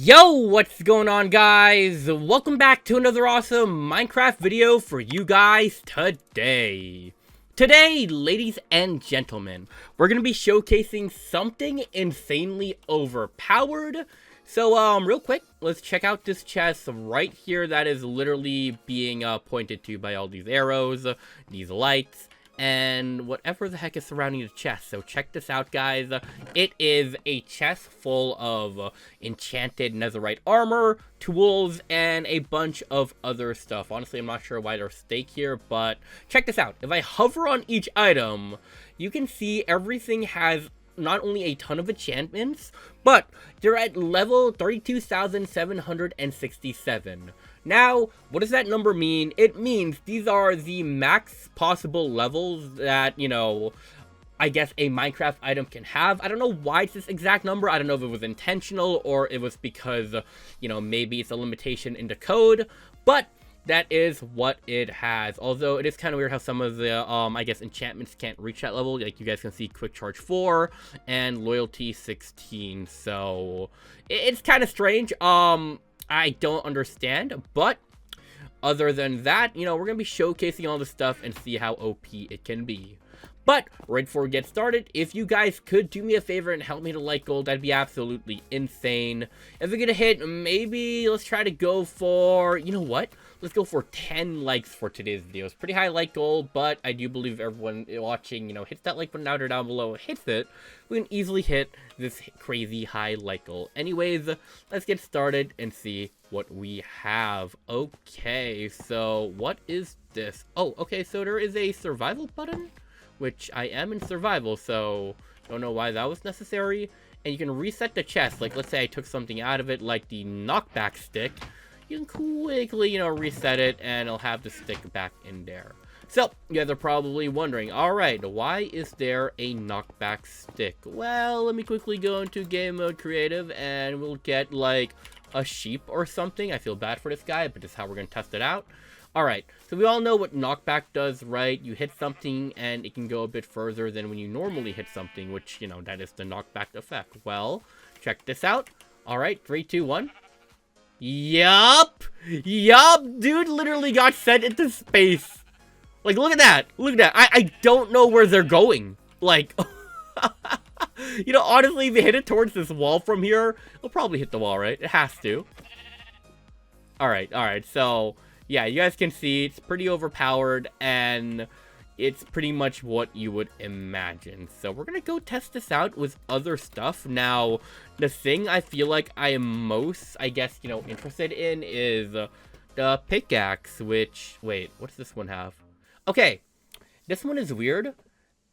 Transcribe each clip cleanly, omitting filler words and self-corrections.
Yo, what's going on, guys? Welcome back to another awesome Minecraft video for you guys today. Today, ladies and gentlemen, we're going to be showcasing something insanely overpowered. So, real quick, let's check out this chest right here that is literally being pointed to by all these arrows, these lights, and whatever the heck is surrounding the chest. So check this out, guys. It is a chest full of enchanted netherite armor, tools, and a bunch of other stuff. Honestly, I'm not sure why there's stake here, but check this out. If I hover on each item, you can see everything has not only a ton of enchantments, but they're at level 32,767. Now, what does that number mean? It means these are the max possible levels that, I guess a Minecraft item can have. I don't know why it's this exact number. I don't know if it was intentional or it was because, maybe it's a limitation in the code, but that is what it has. Although it is kind of weird how some of the, I guess, enchantments can't reach that level. Like, you guys can see Quick Charge 4 and Loyalty 16. So, it's kind of strange. I don't understand. But, other than that, we're going to be showcasing all this stuff and see how OP it can be. But, right before we get started, if you guys could do me a favor and help me to like gold, that'd be absolutely insane. If we're gonna hit, maybe let's try to go for, you know what? Let's go for 10 likes for today's video. It's pretty high like goal, but I do believe everyone watching, hits that like button down below, hits it, we can easily hit this crazy high like goal. Anyways, let's get started and see what we have. Okay, so what is this? Oh, okay, so there is a survival button, which I am in survival, so don't know why that was necessary. And you can reset the chest. Like, let's say I took something out of it, like the knockback stick. You can quickly, reset it, and it'll have the stick back in there. So, you guys are probably wondering, alright, why is there a knockback stick? Well, let me quickly go into game mode creative, and we'll get, like, a sheep or something. I feel bad for this guy, but this is how we're going to test it out. Alright, so we all know what knockback does, right? You hit something and it can go a bit further than when you normally hit something, which, that is the knockback effect. Well, check this out. Alright, 3, 2, 1. Yup! Dude literally got sent into space. Like, look at that. I don't know where they're going. Like, honestly, if you hit it towards this wall from here, it'll probably hit the wall, right? It has to. Alright, so yeah, you guys can see it's pretty overpowered, and it's pretty much what you would imagine. So we're gonna go test this out with other stuff. Now, the thing I feel like I am most, interested in is the pickaxe, which, wait, what does this one have? Okay, this one is weird.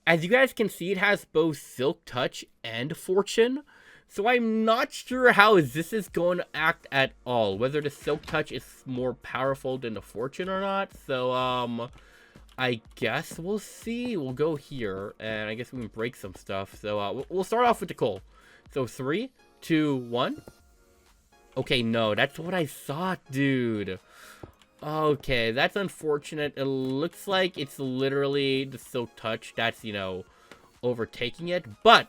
As you guys can see, it has both Silk Touch and Fortune. So I'm not sure how this is going to act at all. Whether the Silk Touch is more powerful than the Fortune or not. So, I guess we'll see. We'll go here, and I guess we can break some stuff. So, we'll start off with the coal. So, 3, 2, 1. Okay, no, that's what I thought, dude. Okay, that's unfortunate. It looks like it's literally the Silk Touch that's, overtaking it. But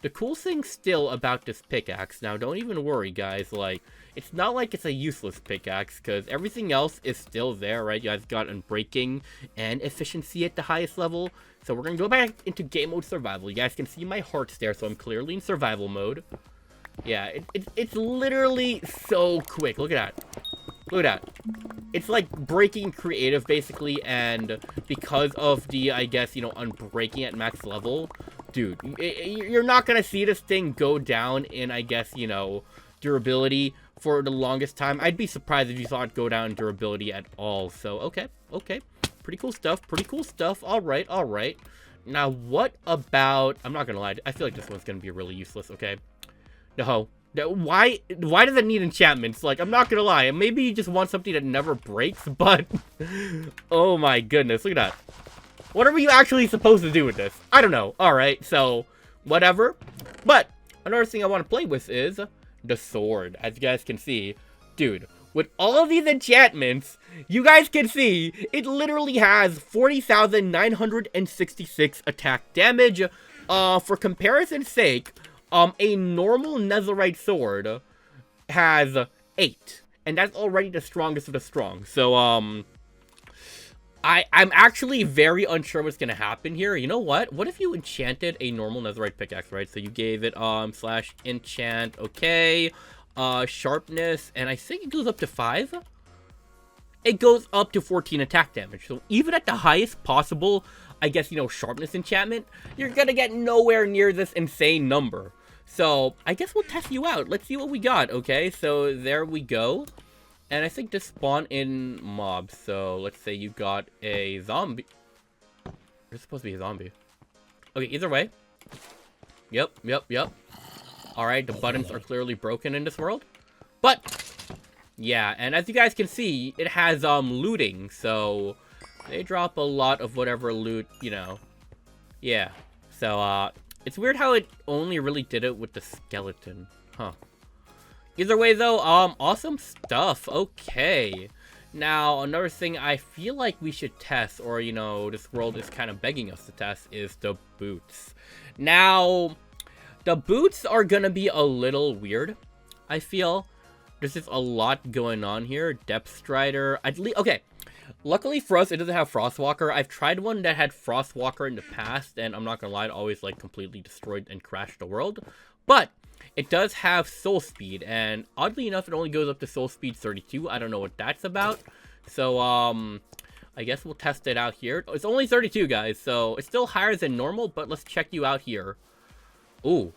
the cool thing still about this pickaxe, now don't even worry, guys, like, it's not like it's a useless pickaxe, because everything else is still there, right? You guys got unbreaking and efficiency at the highest level. So we're going to go back into game mode survival. You guys can see my hearts there, so I'm clearly in survival mode. Yeah, it's literally so quick. Look at that. It's like breaking creative, basically, and because of the, unbreaking at max level, dude, you're not gonna see this thing go down in, durability for the longest time. I'd be surprised if you saw it go down in durability at all. So, okay. Pretty cool stuff. Alright. Now, what about, I'm not gonna lie, I feel like this one's gonna be really useless, okay? No. Why does it need enchantments? Like, I'm not gonna lie, maybe you just want something that never breaks, but oh my goodness, look at that. What are you actually supposed to do with this? I don't know. Alright, so whatever. But another thing I want to play with is the sword. As you guys can see, dude, with all of these enchantments, you guys can see it literally has 40,966 attack damage. For comparison's sake, a normal netherite sword has 8. And that's already the strongest of the strong. So, I'm actually very unsure what's gonna happen here. You know what? What if you enchanted a normal netherite pickaxe, right? So you gave it, slash enchant, okay. Sharpness, and I think it goes up to 5. It goes up to 14 attack damage. So even at the highest possible, I guess, you know, sharpness enchantment, you're gonna get nowhere near this insane number. So I guess we'll test you out. Let's see what we got, okay? So there we go. And I think this spawn in mobs. So let's say you got a zombie. You're supposed to be a zombie. Okay, either way. Yep. Alright, the buttons are clearly broken in this world. But, yeah, and as you guys can see, it has looting. So they drop a lot of whatever loot, you know. Yeah. So, it's weird how it only really did it with the skeleton. Huh. Either way, though, awesome stuff. Okay. Now, another thing I feel like we should test, or, you know, this world is kind of begging us to test, is the boots. Now, the boots are gonna be a little weird, I feel. There's just a lot going on here. Depth Strider. Okay. Luckily for us, it doesn't have Frostwalker. I've tried one that had Frostwalker in the past, and I'm not gonna lie, it always, like, completely destroyed and crashed the world. But it does have soul speed, and oddly enough, it only goes up to soul speed 32. I don't know what that's about. So, I guess we'll test it out here. It's only 32, guys, so it's still higher than normal, but let's check you out here. Ooh.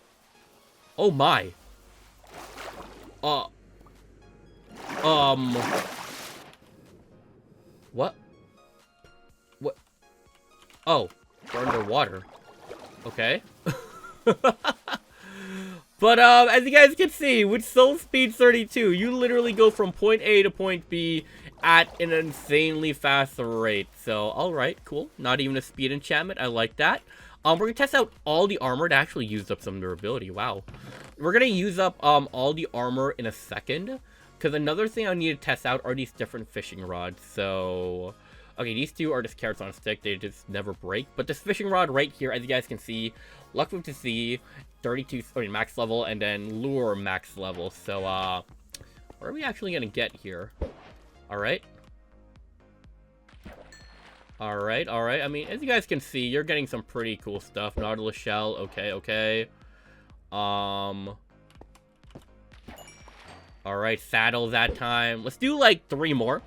Oh my. What? What? Oh, we're underwater. Okay. But, as you guys can see, with soul speed 32, you literally go from point A to point B at an insanely fast rate. So, alright, cool. Not even a speed enchantment. I like that. We're gonna test out all the armor to actually use up some durability. Wow. We're gonna use up, all the armor in a second. Because another thing I need to test out are these different fishing rods. So, okay, these two are just carrots on a stick. They just never break. But this fishing rod right here, as you guys can see, Luck 50C, 32, max level, and then Lure max level. So, what are we actually going to get here? Alright. Alright. I mean, as you guys can see, you're getting some pretty cool stuff. Nautilus shell, okay. Alright, saddle that time. Let's do, like, 3 more.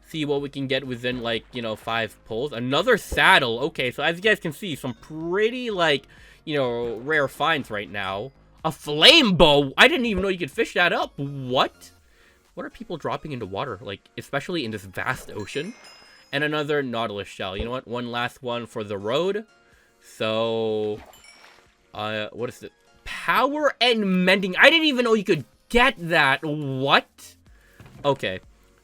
See what we can get within, like, you know, 5 pulls. Another saddle. Okay, so as you guys can see, some pretty, like, you know, rare finds right now. A flame bow! I didn't even know you could fish that up. What? What are people dropping into water? Like, especially in this vast ocean. And another Nautilus shell. You know what? One last one for the road. So, what is it? Power and mending. I didn't even know you could get that. What? Okay.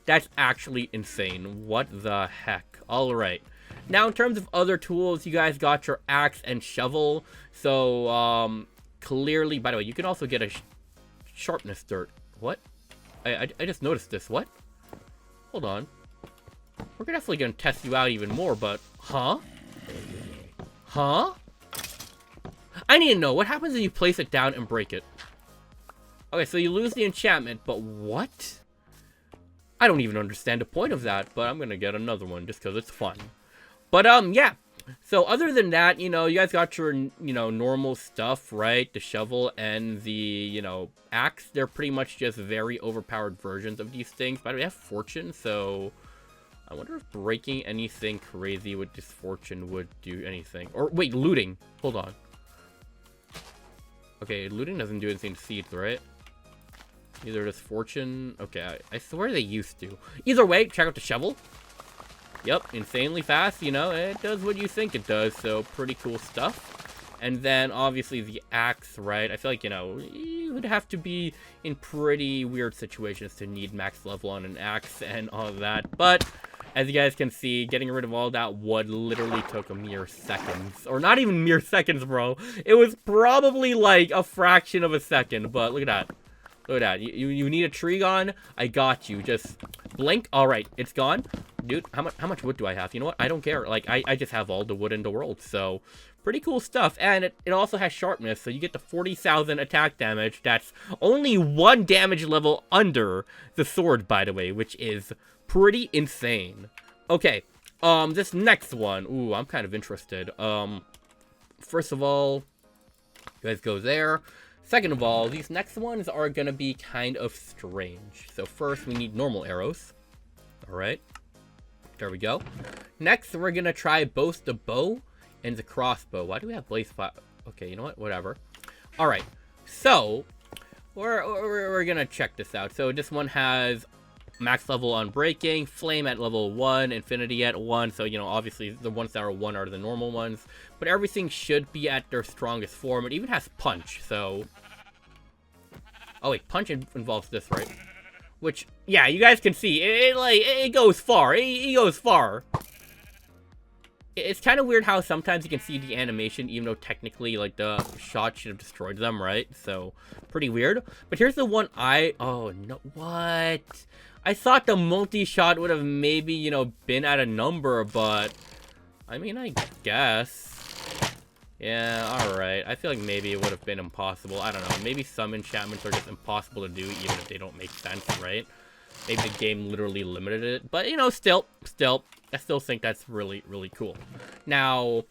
That's actually insane. What the heck? Alright. Now, in terms of other tools, you guys got your axe and shovel. So, clearly, by the way, you can also get a sharpness dirt. What? I just noticed this. What? Hold on. We're definitely going to test you out even more, but... Huh? Huh? I need to know. What happens if you place it down and break it? Okay, so you lose the enchantment, but what? I don't even understand the point of that, but I'm gonna get another one just because it's fun. But, yeah. So, other than that, you know, you guys got your, you know, normal stuff, right? The shovel and the, you know, axe. They're pretty much just very overpowered versions of these things. By the way, we have fortune, so... I wonder if breaking anything crazy with this fortune would do anything. Or, wait, looting. Hold on. Okay, looting doesn't do anything to seeds, right? Either does fortune... Okay, I swear they used to. Either way, check out the shovel. Yep, insanely fast, you know, it does what you think it does, so pretty cool stuff. And then, obviously, the axe, right? I feel like, you know, you would have to be in pretty weird situations to need max level on an axe and all of that. But, as you guys can see, getting rid of all that wood literally took a mere seconds. Or not even mere seconds, bro. It was probably, like, a fraction of a second, but look at that. Look at that. You need a tree gone? I got you. Just blink. All right, it's gone. Dude, how much wood do I have? You know what? I don't care. Like, I just have all the wood in the world, so pretty cool stuff. And it also has sharpness, so you get the 40,000 attack damage. That's only 1 damage level under the sword, by the way, which is pretty insane. Okay, this next one. Ooh, I'm kind of interested. First of all, you guys go there. Second of all, these next ones are gonna be kind of strange. So first, we need normal arrows. All right, there we go. Next, we're gonna try both the bow and the crossbow. Why do we have blaze fire? Okay, you know what? Whatever. All right, so we're gonna check this out. So this one has max level on breaking, flame at level 1, infinity at 1. So, you know, obviously the ones that are 1 are the normal ones, but everything should be at their strongest form. It even has punch, so... Oh wait, punch involves this, right? Which, yeah, you guys can see, it goes far. It goes far. It's kind of weird how sometimes you can see the animation, even though technically, like, the shot should have destroyed them, right? So, pretty weird. But here's the one oh, no, what? I thought the multi-shot would have maybe, you know, been at a number, but... I mean, I guess... Yeah, alright. I feel like maybe it would have been impossible. I don't know. Maybe some enchantments are just impossible to do, even if they don't make sense, right? Maybe the game literally limited it. But, you know, still, I still think that's really, really cool. Now,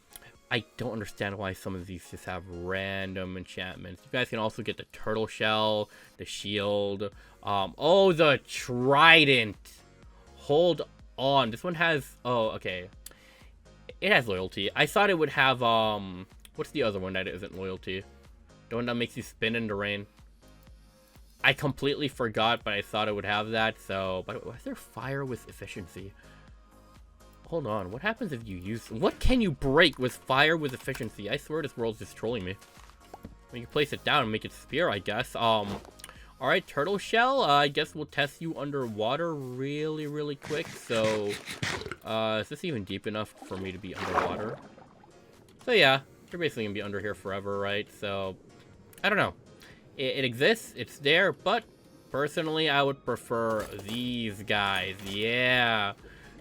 I don't understand why some of these just have random enchantments. You guys can also get the turtle shell, the shield. Oh, the trident. Hold on. This one has... Oh, okay. It has loyalty. I thought it would have... What's the other one that isn't loyalty? The one that makes you spin in the rain. I completely forgot, but I thought it would have that, so... But why is there fire with efficiency? Hold on, what happens if you use... What can you break with fire with efficiency? I swear this world's just trolling me. We can place it down and make it spear, I guess. Alright, turtle shell. I guess we'll test you underwater really, really quick. So, is this even deep enough for me to be underwater? So yeah, you're basically gonna be under here forever, right? So, I don't know. It exists, it's there, but personally, I would prefer these guys. Yeah.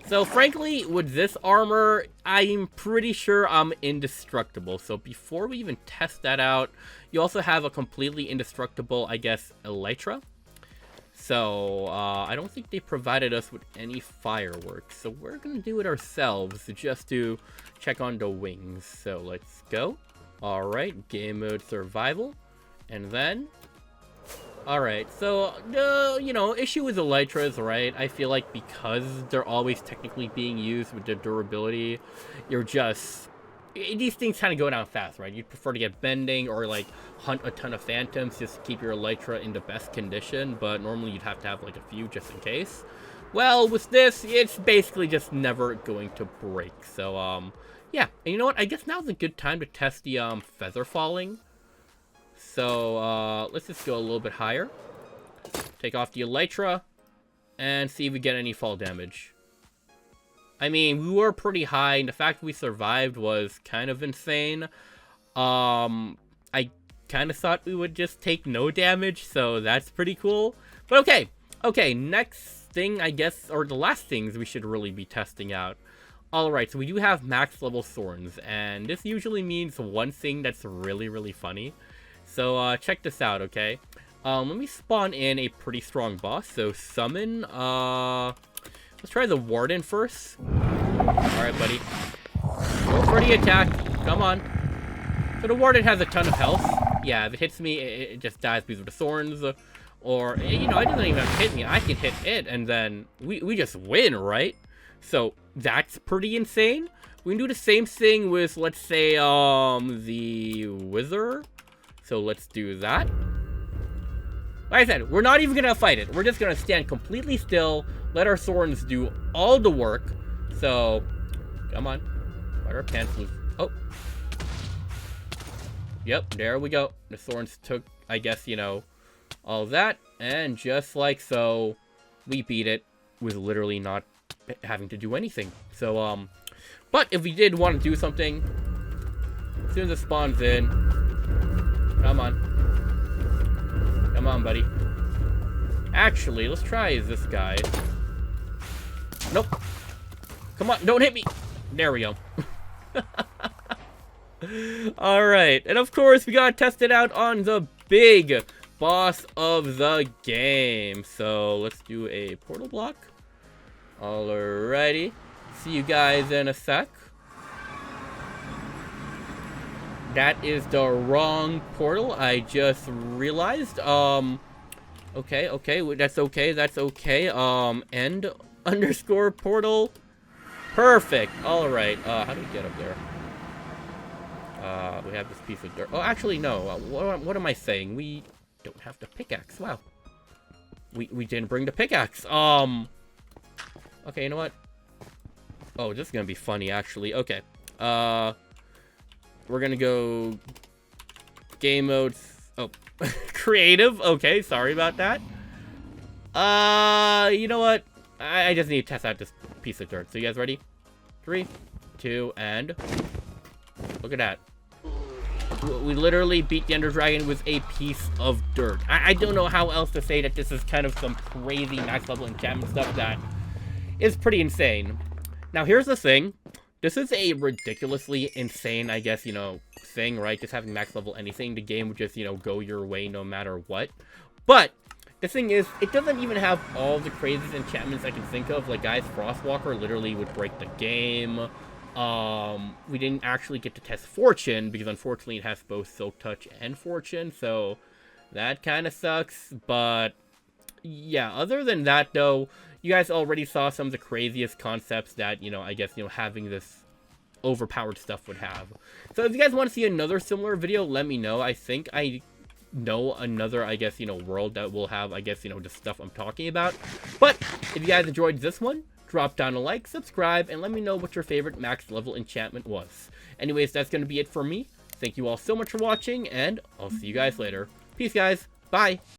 So, frankly, with this armor, I'm pretty sure I'm indestructible. So, before we even test that out, you also have a completely indestructible, I guess, elytra. So, I don't think they provided us with any fireworks. So, we're going to do it ourselves just to check on the wings. So, let's go. Alright, game mode survival. And then... Alright, so, you know, issue with elytras, right? I feel like because they're always technically being used with their durability, you're just... These things kind of go down fast, right? You'd prefer to get bending or, like, hunt a ton of phantoms just to keep your elytra in the best condition, but normally you'd have to have, like, a few just in case. Well, with this, it's basically just never going to break. So, yeah. And you know what? I guess now's a good time to test the, feather falling. So, let's just go a little bit higher. Take off the elytra. And see if we get any fall damage. I mean, we were pretty high, and the fact we survived was kind of insane. I kind of thought we would just take no damage, so that's pretty cool. But okay. Okay, next thing, I guess, or the last things we should really be testing out. Alright, so we do have max level thorns, and this usually means one thing that's really, really funny. So, check this out, okay? Let me spawn in a pretty strong boss. So, summon, let's try the Warden first. Alright, buddy. Go for the attack. Come on. So, the Warden has a ton of health. Yeah, if it hits me, it just dies because of the thorns. Or, you know, it doesn't even have to hit me. I can hit it, and then we just win, right? So, that's pretty insane. We can do the same thing with, let's say, the Wither. So let's do that. Like I said, we're not even gonna fight it. We're just gonna stand completely still, let our thorns do all the work. So, come on. Let our pants loose. Oh. Yep, there we go. The thorns took, I guess, you know, all that. And just like so, we beat it with literally not having to do anything. So, but if we did want to do something, as soon as it spawns in, come on. Come on, buddy. Actually, let's try this guy. Nope. Come on, don't hit me. There we go. Alright, and of course, we gotta test it out on the big boss of the game. So, let's do a portal block. Alrighty. See you guys in a sec. That is the wrong portal, I just realized. Okay, that's okay. End underscore portal. Perfect. Alright, how do we get up there? We have this piece of dirt. Oh, actually, no. What am I saying? We don't have the pickaxe. Wow. We didn't bring the pickaxe. Okay, you know what? Oh, this is gonna be funny, actually. Okay. We're gonna go game mode. Oh, creative. Okay, sorry about that. You know what? I just need to test out this piece of dirt. So you guys ready? 3, 2, and look at that. We literally beat the Ender Dragon with a piece of dirt. I don't know how else to say that this is kind of some crazy max level enchantment stuff that is pretty insane. Now, here's the thing. This is a ridiculously insane, I guess, you know, thing, right? Just having max level anything. The game would just, you know, go your way no matter what. But the thing is, it doesn't even have all the craziest enchantments I can think of. Like, guys, Frostwalker literally would break the game. We didn't actually get to test Fortune, because unfortunately it has both Silk Touch and Fortune, so that kind of sucks. But yeah, other than that, though, you guys already saw some of the craziest concepts that, you know, I guess, you know, having this overpowered stuff would have. So if you guys want to see another similar video, let me know. I think I know another, I guess, you know, world that will have, I guess, you know, the stuff I'm talking about. But if you guys enjoyed this one, drop down a like, subscribe, and let me know what your favorite max level enchantment was. Anyways, that's going to be it for me. Thank you all so much for watching, and I'll see you guys later. Peace, guys. Bye.